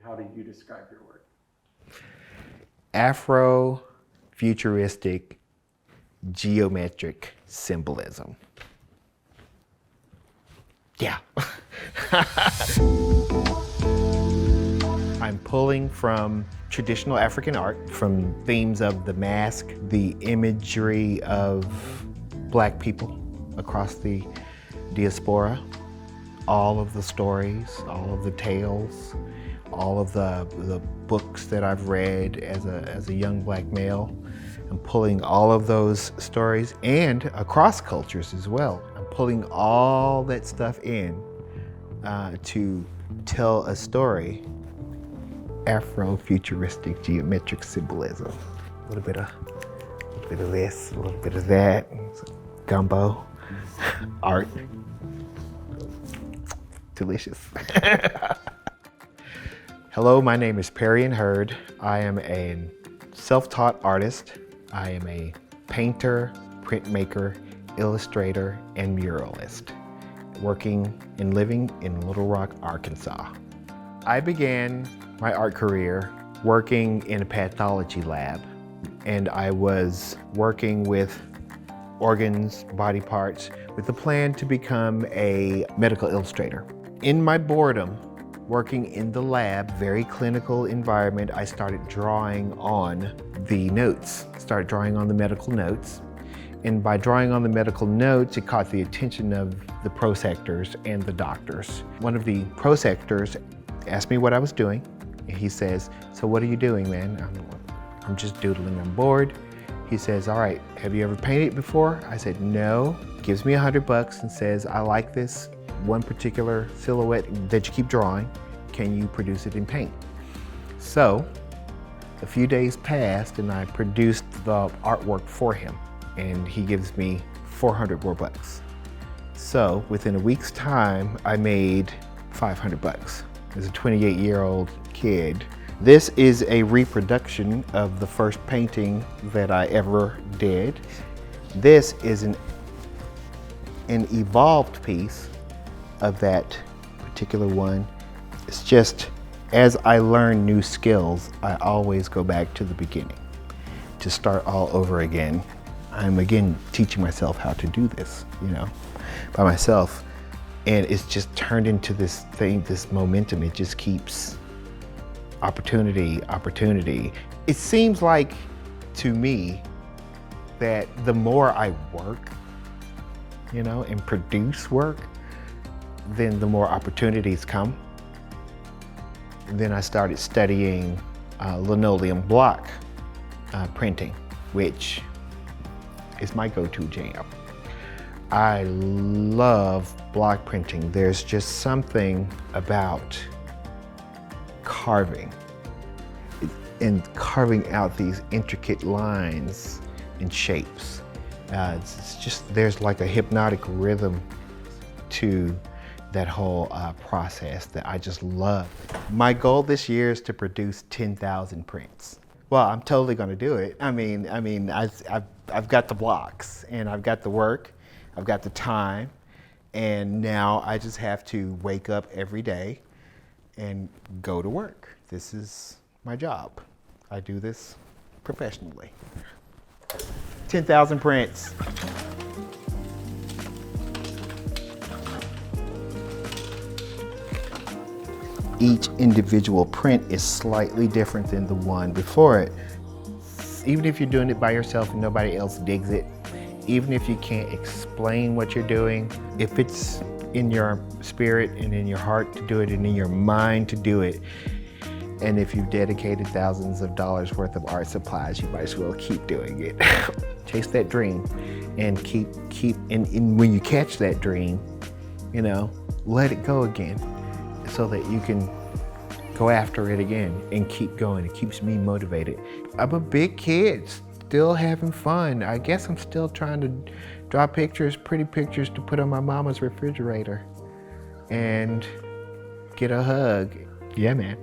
How do you describe your work? Afro-futuristic geometric symbolism. Yeah. I'm pulling from traditional African art, from themes of the mask, the imagery of Black people across the diaspora, all of the stories, all of the tales, all of the books that I've read as a young Black male. I'm pulling all of those stories, and across cultures as well. I'm pulling all that stuff in to tell a story. Afro-futuristic geometric symbolism. A little bit of this, a little bit of that, gumbo, art. Delicious. Hello, my name is Perrion Hurd. I am a self-taught artist. I am a painter, printmaker, illustrator, and muralist, working and living in Little Rock, Arkansas. I began my art career working in a pathology lab, and I was working with organs, body parts, with the plan to become a medical illustrator. In my boredom, working in the lab, very clinical environment, I started drawing on the notes, started drawing on the medical notes. And by drawing on the medical notes, it caught the attention of the prosectors and the doctors. One of the prosectors asked me what I was doing. And he says, "So what are you doing, man?" I'm just doodling, I'm bored. He says, "All right, have you ever painted before?" I said, "No." Gives me $100 and says, "I like this one particular silhouette that you keep drawing. Can you produce it in paint?" So a few days passed and I produced the artwork for him, and he gives me 400 more bucks. So within a week's time, I made 500 bucks as a 28-year-old kid. This is a reproduction of the first painting that I ever did. This is an evolved piece of that particular one. It's just, as I learn new skills, I always go back to the beginning to start all over again. I'm again teaching myself how to do this, by myself. And it's just turned into this thing, this momentum. It just keeps opportunity, opportunity. It seems like, to me, that the more I work, and produce work, then the more opportunities come. And then I started studying linoleum block printing, which is my go-to jam. I love block printing. There's just something about carving and carving out these intricate lines and shapes. It's just, there's like a hypnotic rhythm to that whole process that I just love. My goal this year is to produce 10,000 prints. Well, I'm totally gonna do it. I've got the blocks and I've got the work, I've got the time, and now I just have to wake up every day and go to work. This is my job. I do this professionally. 10,000 prints. Each individual print is slightly different than the one before it. Even if you're doing it by yourself and nobody else digs it, even if you can't explain what you're doing, if it's in your spirit and in your heart to do it and in your mind to do it, and if you've dedicated thousands of dollars worth of art supplies, you might as well keep doing it. Chase that dream and and when you catch that dream, let it go again so that you can go after it again and keep going. It keeps me motivated. I'm a big kid, still having fun. I guess I'm still trying to draw pictures, pretty pictures to put on my mama's refrigerator and get a hug. Yeah, man.